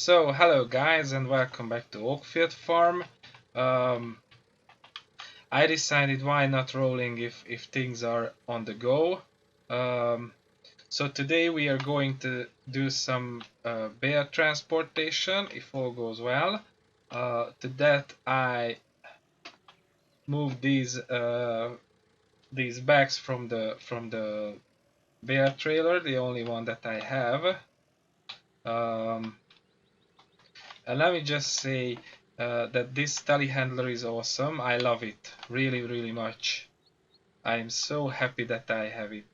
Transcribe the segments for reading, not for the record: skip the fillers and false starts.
So, hello guys and welcome back to Oakfield farm. Um, I decided why not rolling if things are on the go. Um, so today we are going to do some bear transportation if all goes well. To that I moved these bags from the bear trailer, the only one that I have. Um, And let me just say that this telehandler is awesome. I love it really, really much. I'm so happy that I have it.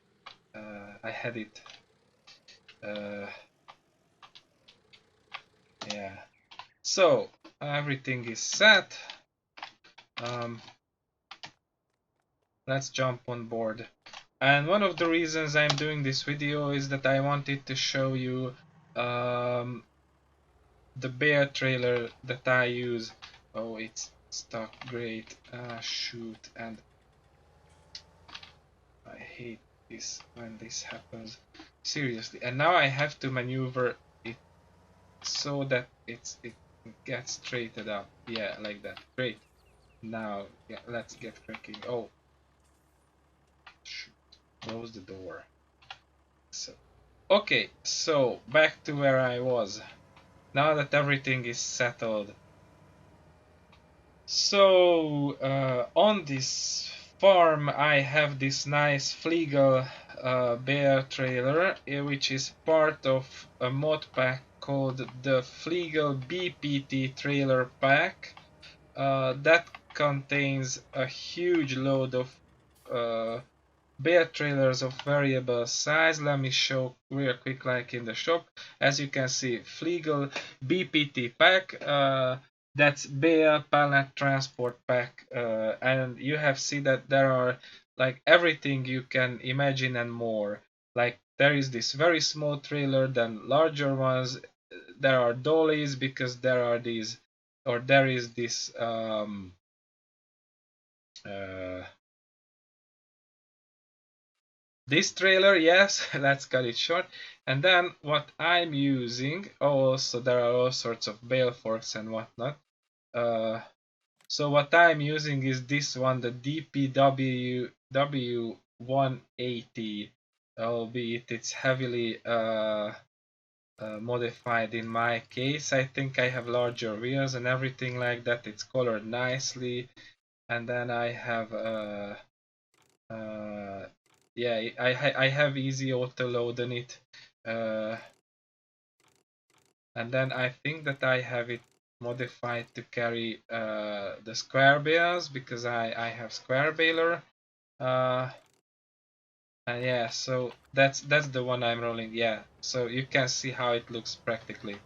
I had it. Uh, yeah. So everything is set. Um, let's jump on board. And one of the reasons I'm doing this video is that I wanted to show you um, the bear trailer that I use. Oh, it's stuck. Great. Shoot. And I hate this when this happens. Seriously. And now I have to maneuver it so that it gets straightened up. Yeah, like that. Great. Now, yeah, let's get cracking. Oh, shoot. Close the door. So, okay. So, back to where I was. Now that everything is settled. So, on this farm I have this nice Fliegel bear trailer, which is part of a mod pack called the Fliegel BPT trailer pack. That contains a huge load of bear trailers of variable size. Let me show real quick like in the shop. As you can see, Fliegel BPT pack, that's bear pallet transport pack, and you have seen that there are like everything you can imagine and more. Like there is this very small trailer, then larger ones. There are dollies because there are these, or there is this uh, this trailer, yes, let's cut it short. And then what I'm using, also there are all sorts of bale forks and whatnot. So what I'm using is this one, the DPW W180, albeit it's heavily modified in my case. I think I have larger wheels and everything like that. It's colored nicely. And then I have yeah, I have easy auto load on it, uh, and then I think that I have it modified to carry the square bales because I have square baler, uh, and yeah, so that's the one I'm rolling. Yeah, so you can see how it looks practically.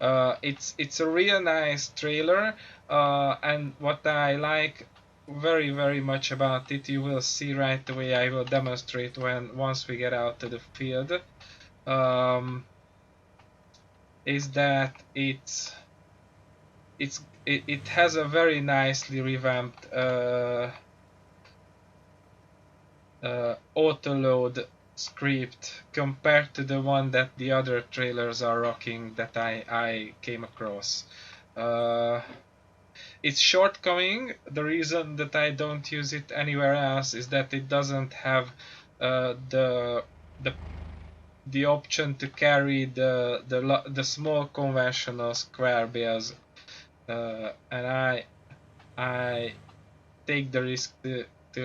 It's a real nice trailer, and what I like very much about it, you will see right away. I will demonstrate once we get out to the field. Um, is that it has a very nicely revamped auto load script compared to the one that the other trailers are rocking that I came across. Uh, its shortcoming, the reason that I don't use it anywhere else is that it doesn't have the the option to carry the small conventional square bales, and I take the risk to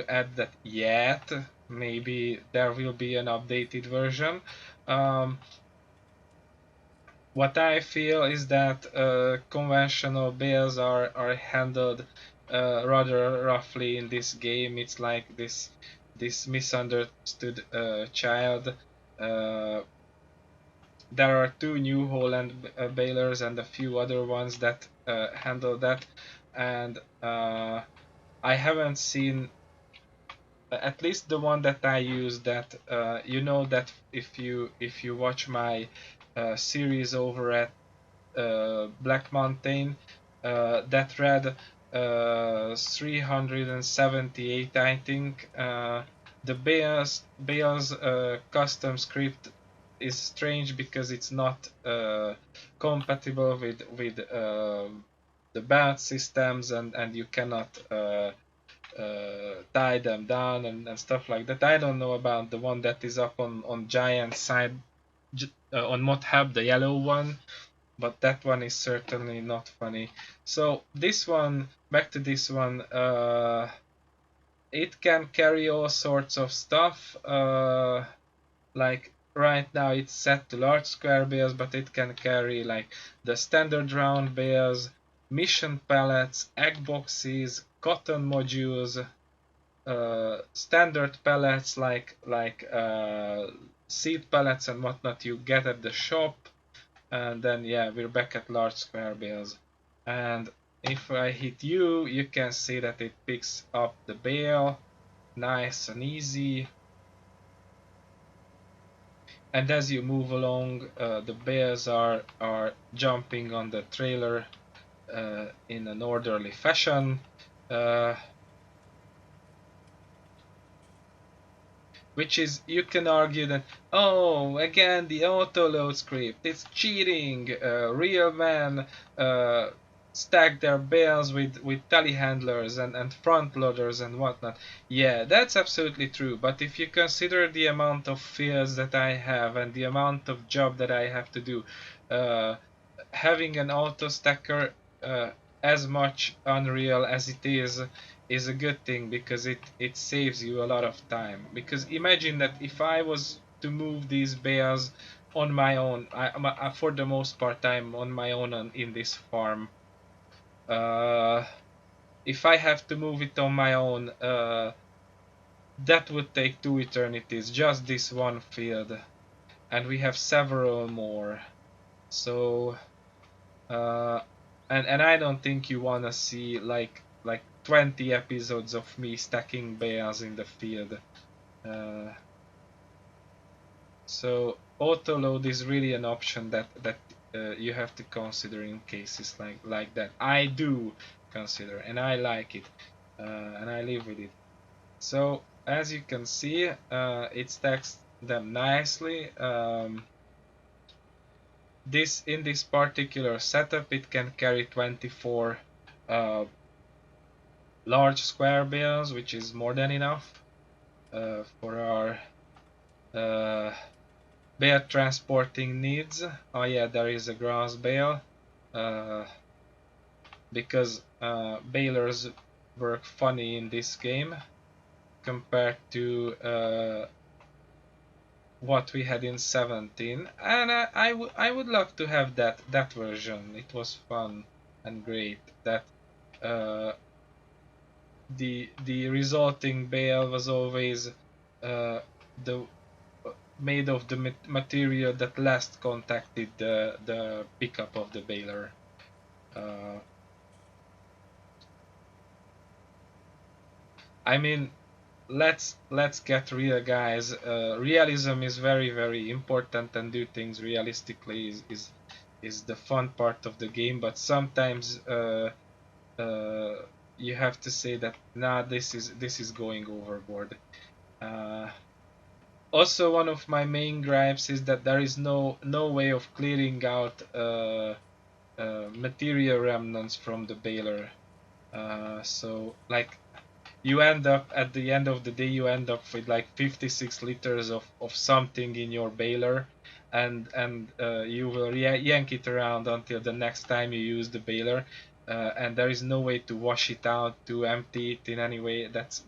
add that yet. Maybe there will be an updated version. Um, what I feel is that conventional bales are handled rather roughly in this game. It's like this misunderstood child. Uh, there are two New Holland balers and a few other ones that handle that, and I haven't seen at least the one that I use that you know that if you watch my series over at Black Mountain, that read 378 I think, the Bales custom script is strange because it's not compatible with the belt systems, and you cannot tie them down and stuff like that. I don't know about the one that is up on Giant side on Mod Hub, the yellow one, but that one is certainly not funny. So this one, back to this one, it can carry all sorts of stuff. Like right now it's set to large square bales, but it can carry like the standard round bales, mission pallets, egg boxes, cotton modules, standard pallets like seed pallets and whatnot you get at the shop. And then yeah, we're back at large square bales. And if I hit U, you can see that it picks up the bale, nice and easy. And as you move along, the bales are jumping on the trailer in an orderly fashion. Which is, you can argue that, oh, again, the auto load script, it's cheating. Real men stack their bales with telehandlers and front loaders and whatnot. Yeah, that's absolutely true. But if you consider the amount of fields that I have and the amount of job that I have to do, having an auto stacker, as much Unreal as it is a good thing, because it saves you a lot of time. Because imagine that if I was to move these bales on my own, for the most part I'm on my own in this farm. If I have to move it on my own, that would take 2 eternities, just this one field, and we have several more. So and I don't think you wanna see like 20 episodes of me stacking bales in the field. So auto load is really an option that you have to consider in cases like that. I do consider, and I like it, and I live with it. So as you can see, it stacks them nicely. In this particular setup, it can carry 24 large square bales, which is more than enough for our bale transporting needs. Oh yeah, there is a grass bale, because balers work funny in this game compared to what we had in 17, and I would love to have that version. It was fun and great. That the resulting bale was always the made of the material that last contacted the pickup of the baler. I mean, let's get real, guys. Realism is very important, and do things realistically is the fun part of the game. But sometimes you have to say that nah, this is going overboard. Also, one of my main gripes is that there is no way of clearing out material remnants from the baler. So like, you end up at the end of the day, you end up with like 56 liters of something in your baler, and you will yank it around until the next time you use the baler, and there is no way to wash it out, to empty it in any way. That's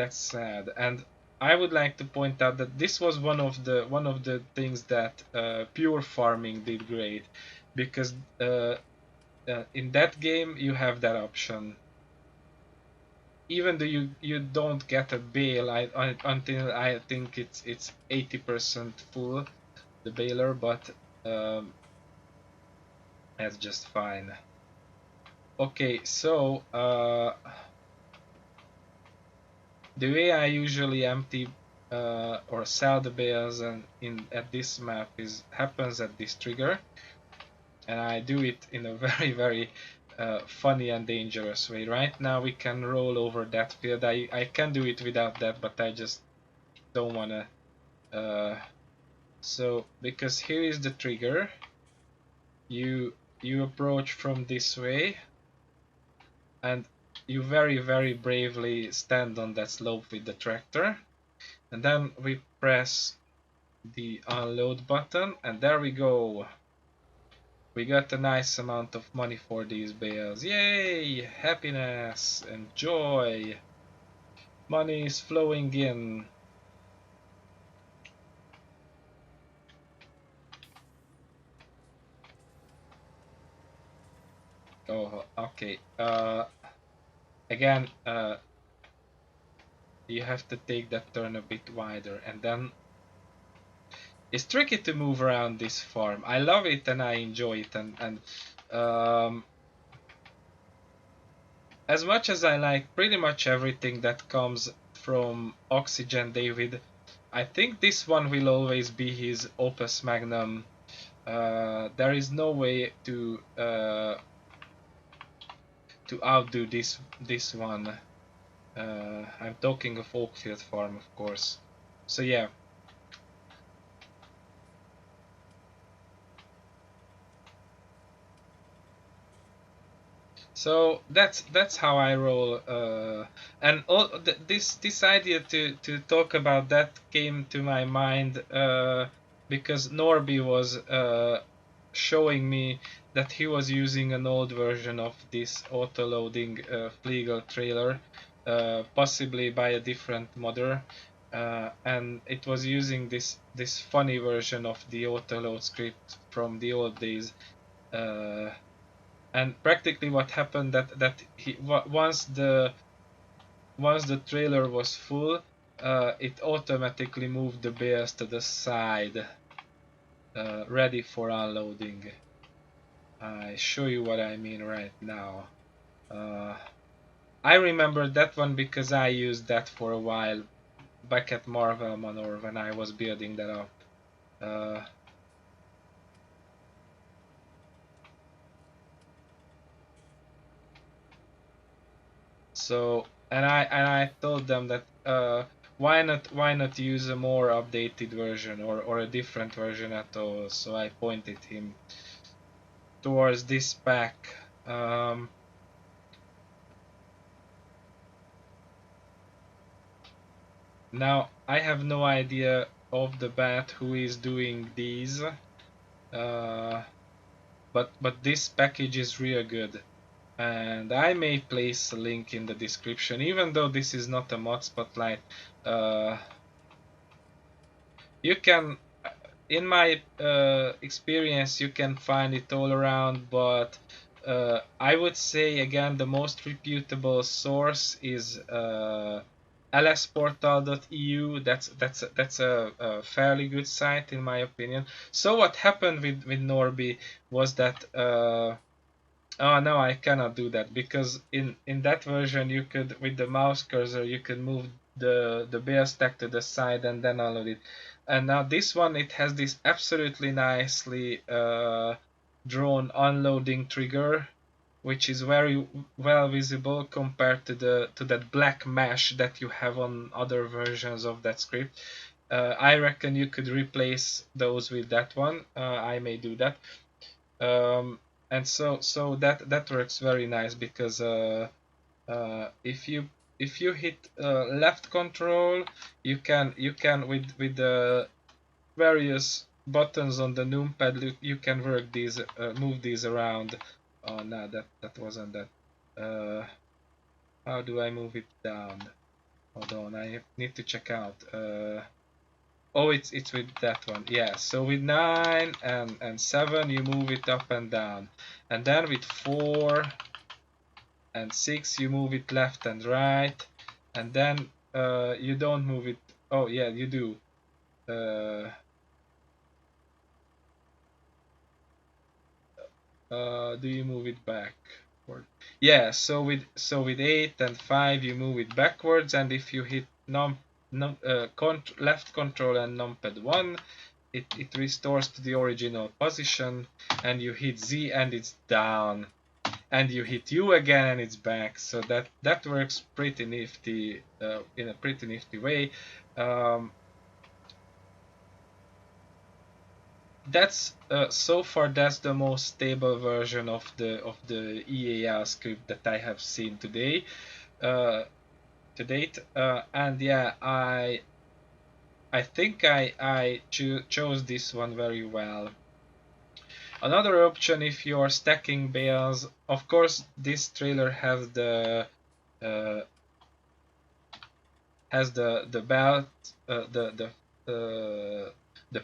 sad. And I would like to point out that this was one of the things that pure farming did great, because in that game you have that option. Even though you don't get a bale until I think it's 80% full, the baler, but that's just fine. Okay, so the way I usually empty or sell the bales at this map happens at this trigger, and I do it in a very funny and dangerous way. Right now we can roll over that field. I can do it without that, but I just don't wanna So because here is the trigger, you approach from this way, and you very bravely stand on that slope with the tractor, and then we press the unload button, and there we go. We got a nice amount of money for these bales. Yay! Happiness and joy. Money is flowing in. Oh, okay. Again, you have to take that turn a bit wider, and then it's tricky to move around this farm. I love it and I enjoy it, and as much as I like pretty much everything that comes from Oxygen David, I think this one will always be his opus magnum. There is no way to outdo this one. I'm talking of Oakfield Farm, of course. So yeah. So that's how I roll, and all this idea to talk about that came to my mind because Norby was showing me that he was using an old version of this auto-loading Fliegel trailer, possibly by a different modder, and it was using this funny version of the auto-load script from the old days. And practically what happened that he once the trailer was full, it automatically moved the bales to the side, ready for unloading. I show you what I mean right now. I remember that one because I used that for a while back at Marvel Manor when I was building that up. So and I told them that why not use a more updated version or a different version at all. So I pointed him towards this pack. Now I have no idea off the bat who is doing these, but this package is real good. And I may place a link in the description, even though this is not a mod spotlight. You can, in my experience, you can find it all around, but I would say again the most reputable source is lsportal.eu. That's a fairly good site in my opinion. So what happened with Norby was that oh no, I cannot do that because in that version you could, with the mouse cursor, you could move the bale stack to the side and then unload it. And now this one, it has this absolutely nicely drawn unloading trigger, which is very well visible compared to that black mesh that you have on other versions of that script. I reckon you could replace those with that one. I may do that. And so that works very nice because if you hit left control, you can with the various buttons on the numpad, you can work these, move these around. Oh no, that wasn't that. How do I move it down? Hold on, I need to check out. Oh, it's with that one. Yeah, so with 9 and 7 you move it up and down. And then with 4 and 6 you move it left and right. And then you don't move it. Oh yeah, you do. Do you move it back? Yeah, so with 8 and 5 you move it backwards, and if you hit left control and numpad 1, it restores to the original position, and you hit Z and it's down, and you hit U again and it's back. So that works pretty nifty, in a pretty nifty way. that's so far that's the most stable version of the EAL script that I have seen today to date. And yeah, I think I chose this one very well. Another option, if you're stacking bales, of course this trailer uh, has the belt, the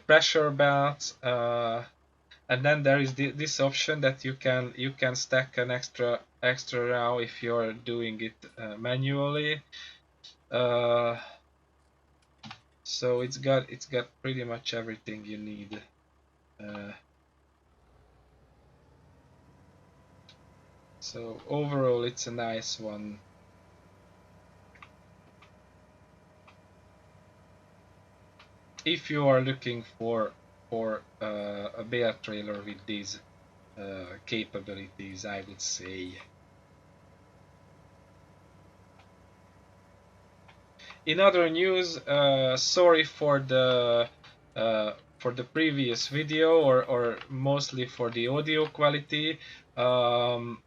pressure belt, and then there is this option that you can stack an extra row if you're doing it manually. Uh, so it's got pretty much everything you need. Uh, so overall, it's a nice one. If you are looking for a bale trailer with these capabilities, I would say. In other news, sorry for the previous video, or mostly for the audio quality. Um,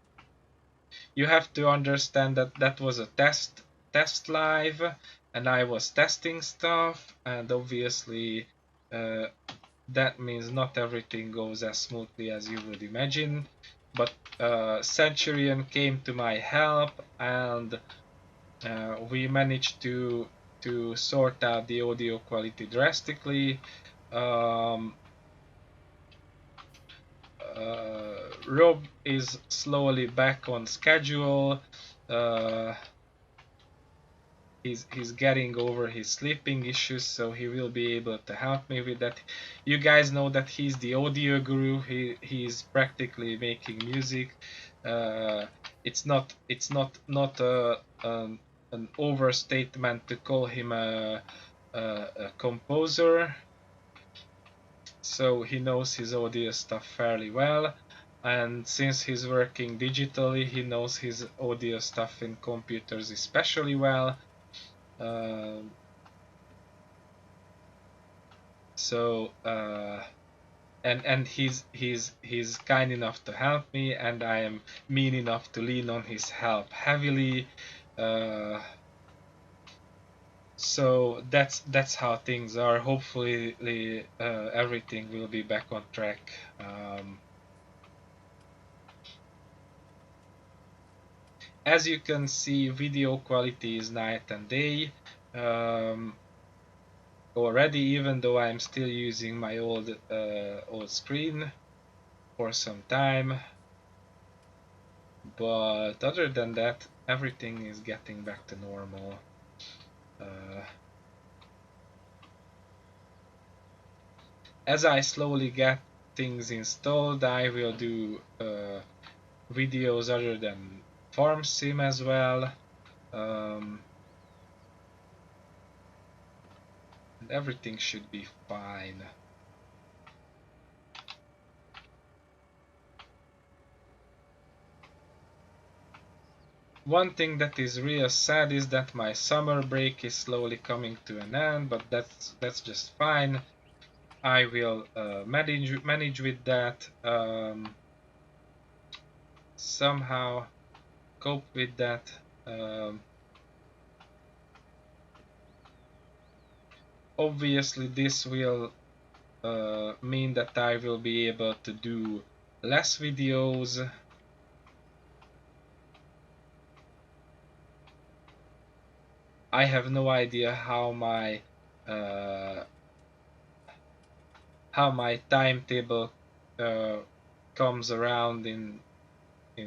you have to understand that that was a test live, and I was testing stuff, and obviously uh, that means not everything goes as smoothly as you would imagine. But Centurion came to my help, and we managed to sort out the audio quality drastically. Um, Rob is slowly back on schedule. Uh, he's getting over his sleeping issues, so he will be able to help me with that. You guys know that he's the audio guru. He's practically making music. Uh, it's not an overstatement to call him a composer. So he knows his audio stuff fairly well. And since he's working digitally, he knows his audio stuff in computers especially well. Um, so and he's kind enough to help me, and I am mean enough to lean on his help heavily. Uh, so that's how things are. Hopefully, everything will be back on track. As you can see, video quality is night and day. Already, even though I'm still using my old screen for some time, but other than that, everything is getting back to normal. As I slowly get things installed, I will do videos other than farm sim as well. And everything should be fine. One thing that is real sad is that my summer break is slowly coming to an end, but that's just fine. I will manage with that, somehow cope with that. Obviously, this will mean that I will be able to do less videos. I have no idea uh, how my timetable comes around in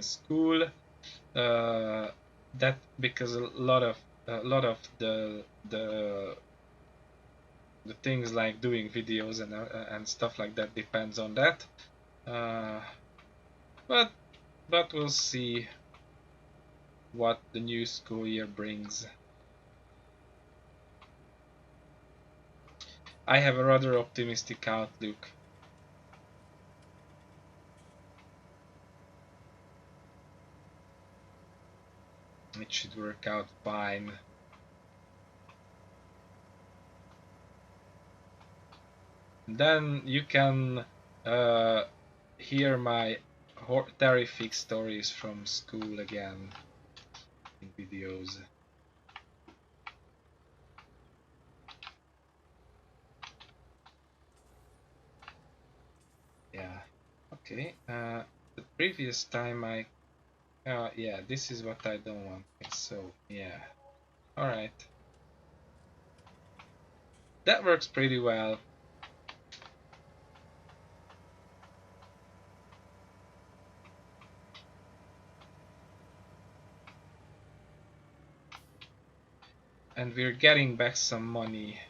school. That because a lot of the things like doing videos and stuff like that depends on that. Uh, but we'll see what the new school year brings. I have a rather optimistic outlook. It should work out fine. Then you can uh, hear my terrific stories from school again in videos. Yeah. Okay. The previous time yeah, this is what I don't want. So yeah. All right. That works pretty well. And we're getting back some money.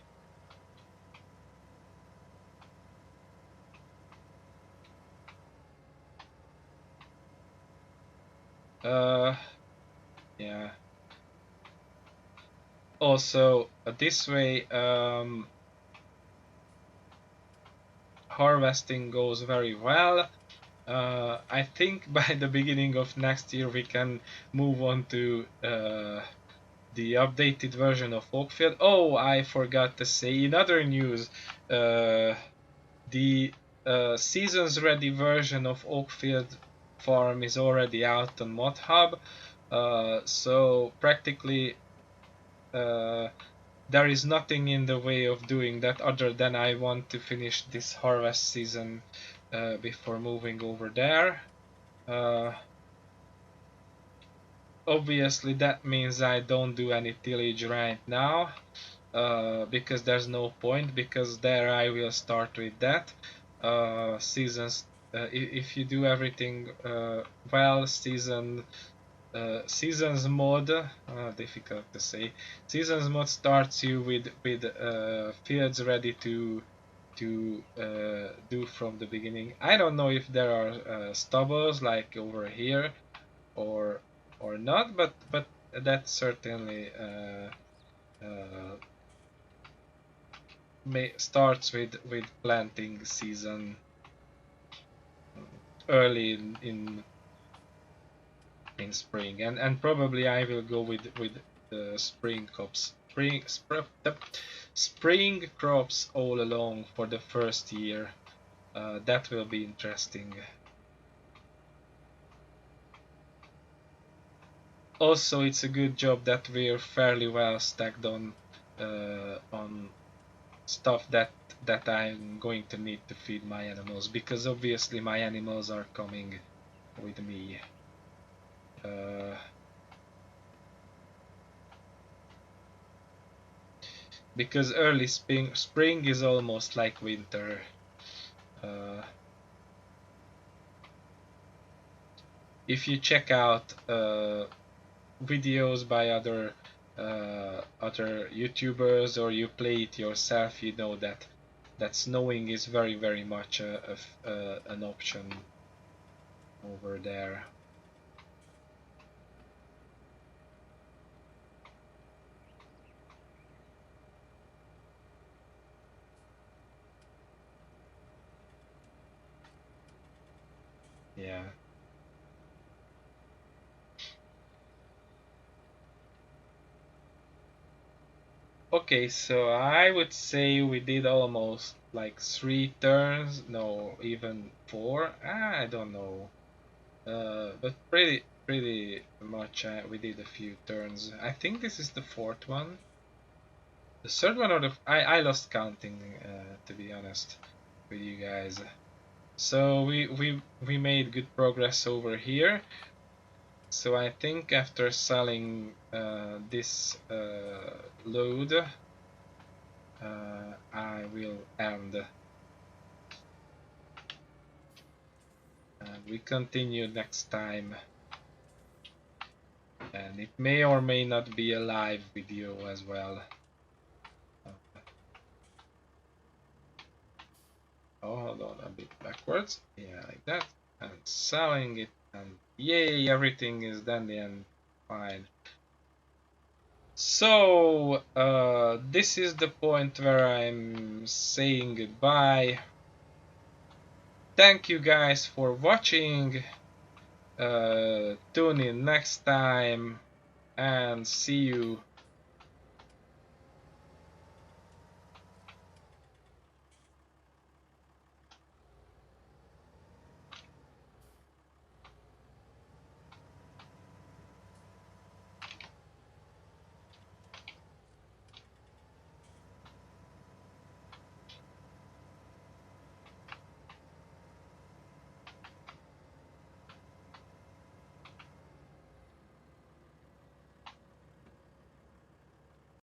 Uh, yeah. Also, this way, harvesting goes very well. I think by the beginning of next year we can move on to the updated version of Oakfield. Oh, I forgot to say in other news, the seasons ready version of Oakfield Farm is already out on ModHub. So practically uh, there is nothing in the way of doing that other than I want to finish this harvest season before moving over there. Uh, Obviously that means I don't do any tillage right now because there's no point, because there I will start with that. Seasons, if you do everything well, seasons mode, difficult to say. Seasons mode starts you with fields ready to do from the beginning. I don't know if there are stubbles like over here or not, but that certainly starts with planting season early in spring, and probably I will go with the spring crops, spring crops all along for the first year. That will be interesting. Also, it's a good job that we're fairly well stacked on stuff that I'm going to need to feed my animals, because obviously my animals are coming with me. Uh, because early spring is almost like winter. Uh, if you check out videos by other YouTubers, or you play it yourself, you know that snowing is very much an option over there. Yeah. Okay, so I would say we did almost like 3 turns, no, even 4. I don't know. But pretty much we did a few turns. I think this is the fourth one. The third one, or I lost counting, to be honest with you guys. So we made good progress over here. So I think after selling this load, I will end. And we continue next time. And it may or may not be a live video as well. Oh, hold on, a bit backwards. Yeah, like that. And selling it, and yay, everything is dandy and fine. So, this is the point where I'm saying goodbye. Thank you guys for watching. Tune in next time, and see you